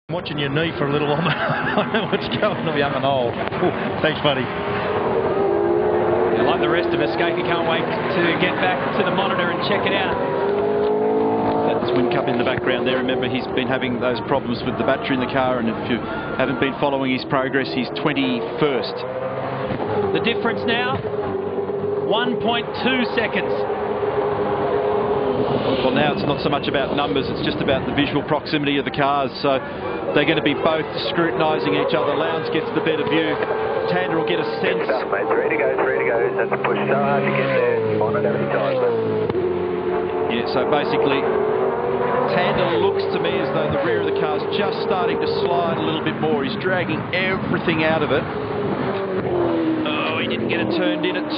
I'm watching your knee for a little while. I don't know what's going on, young and old. Ooh, thanks, buddy. Like the rest of us, Skakey can't wait to get back to the monitor and check it out. That's Whincup in the background there. Remember, he's been having those problems with the battery in the car, and if you haven't been following his progress, he's 21st. The difference now, 1.2 seconds. Well, now it's not so much about numbers, it's just about the visual proximity of the cars. So they're going to be both scrutinising each other. Lowndes gets the better view. Tander will get a sense. Good stuff, mate. Ready to go, ready to go. That's a push so hard to get there. On it every time. Yeah, so basically, Tander looks to me as though the rear of the car's just starting to slide a little bit more. He's dragging everything out of it. Oh, he didn't get it turned in at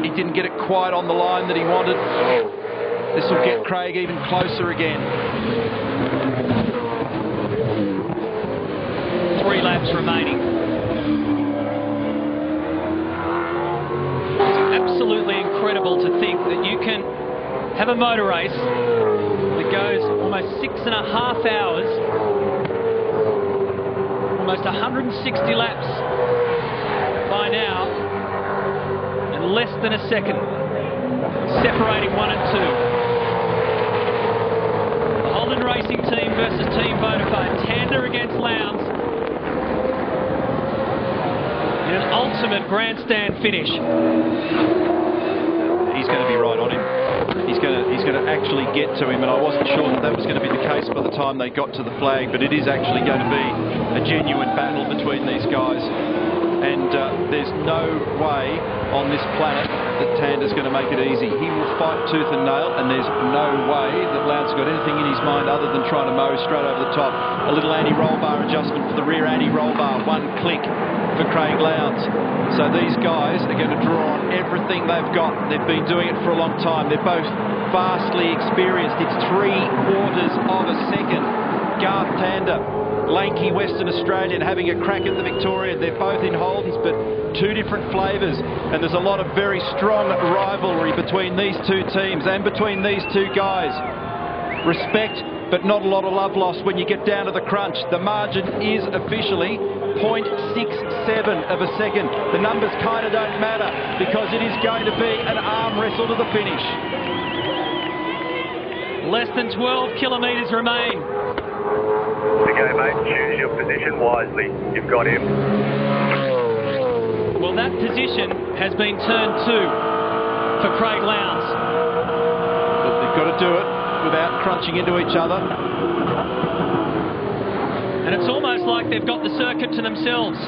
2. He didn't get it quite on the line that he wanted. This will get Craig even closer again. 3 laps remaining. It's absolutely incredible to think that you can have a motor race that goes almost 6.5 hours, almost 160 laps by now, in less than a second, separating 1 and 2. Holden Racing Team versus Team Vodafone. Tander against Lowndes in an ultimate grandstand finish. He's going to be right on him. He's going to actually get to him, and I wasn't sure that was going to be the case by the time they got to the flag, but it is actually going to be a genuine battle between these guys. And there's no way on this planet that Tander's going to make it easy. He will fight tooth and nail, and there's no way that Lowndes got anything in his mind other than trying to mow straight over the top. A little anti-roll bar adjustment for the rear anti-roll bar. 1 click for Craig Lowndes. So these guys are going to draw on everything they've got. They've been doing it for a long time. They're both vastly experienced. It's 3/4 of a second. Garth Tander, lanky Western Australian, having a crack at the Victoria. They're both in Holdens, but 2 different flavours, and there's a lot of very strong rivalry between these 2 teams and between these 2 guys. Respect, but not a lot of love lost when you get down to the crunch. The margin is officially 0.67 of a second. The numbers kind of don't matter because it is going to be an arm wrestle to the finish. Less than 12 kilometres remain. To go, mate. Choose your position wisely. You've got him. Well, that position has been turned to for Craig Lowndes. But they've got to do it without crunching into each other. And it's almost like they've got the circuit to themselves.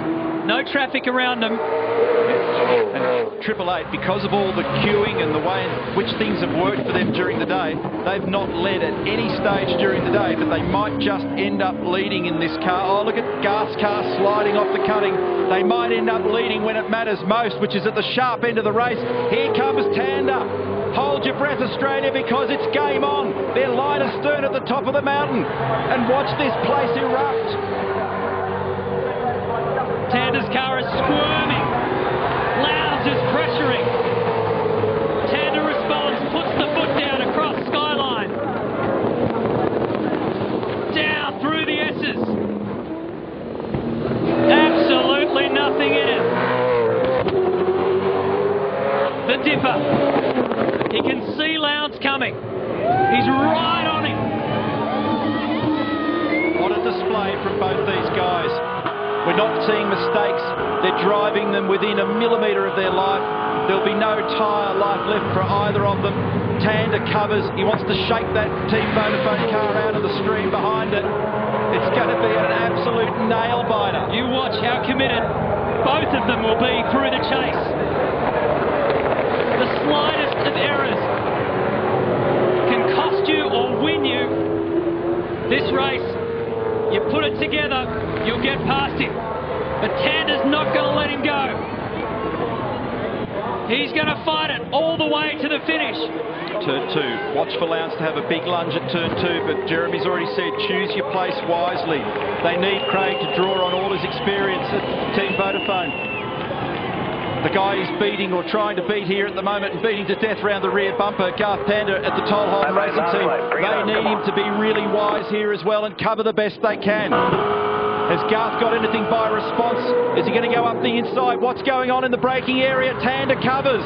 No traffic around them. And Triple Eight, because of all the queuing and the way in which things have worked for them during the day, they've not led at any stage during the day, but they might just end up leading in this car. Oh, look at Garth's car sliding off the cutting. They might end up leading when it matters most, which is at the sharp end of the race. Here comes Tander. Hold your breath, Australia, because it's game on. They're line astern at the top of the mountain. And watch this place erupt. Tander's car is squirming. Lowndes is pressuring. Tander responds, puts the foot down across Skyline. Down through the S's. Absolutely nothing in it. The dipper. He can see Lowndes coming. He's right on him. What a display from both these guys. We're not seeing mistakes. They're driving them within a millimetre of their life. There'll be no tyre life left for either of them. Tander covers. He wants to shake that Team Vodafone car out of the stream behind it. It's going to be an absolute nail-biter. You watch how committed both of them will be through the chase. The slightest of errors can cost you or win you this race. You put it together, you'll get past him. But Tander's not going to let him go. He's going to fight it all the way to the finish. Turn 2. Watch for Lowndes to have a big lunge at turn 2, but Jeremy's already said choose your place wisely. They need Craig to draw on all his experience at Team Vodafone. The guy he's beating or trying to beat here at the moment and beating to death round the rear bumper, Garth Tander at the Toll Holden Racing Team. They need him to be really wise here as well and cover the best they can. Has Garth got anything by response? Is he going to go up the inside? What's going on in the braking area? Tander covers.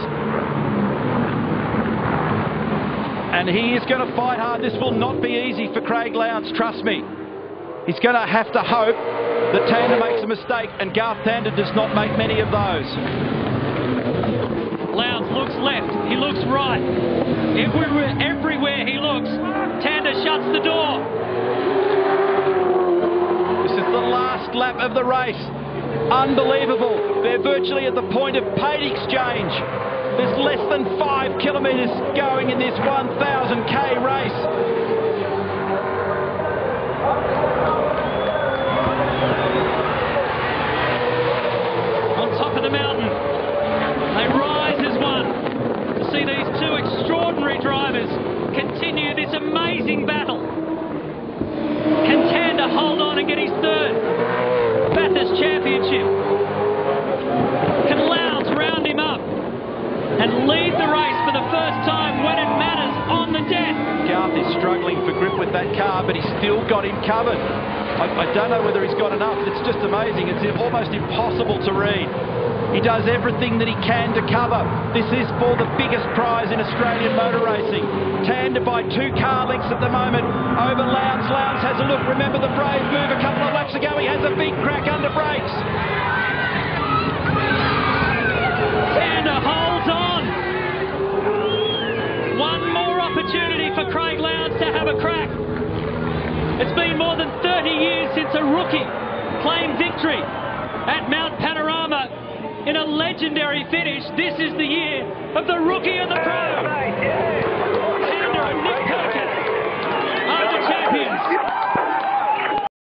And he is going to fight hard. This will not be easy for Craig Lowndes, trust me. He's going to have to hope that Tander makes a mistake, and Garth Tander does not make many of those. Lowndes looks left, he looks right. Everywhere he looks, Tander shuts the door. This is the last lap of the race. Unbelievable. They're virtually at the point of paid exchange. There's less than 5 kilometres going in this 1,000k race. On top of the mountain, they rise as one to see these two extraordinary drivers continue this amazing battle. Can Tander hold on and get his third Bathurst Championship? Can Lowndes round him up and lead the race for the first time when it matters on the deck? Garth is struggling for grip with that car, but he's still got him covered. I don't know whether he's got enough. It's just amazing. It's almost impossible to read. He does everything that he can to cover. This is for the biggest prize in Australian motor racing. Tander by 2 car lengths at the moment over Lowndes. Lowndes has a look. Remember the brave move a couple of laps ago. He has a big crack under brakes. Tander holds on. One more opportunity for Craig Lowndes to have a crack. It's been more than 30 years since a rookie claimed victory at Mount Panorama in a legendary finish. This is the year of the Rookie of the Pro.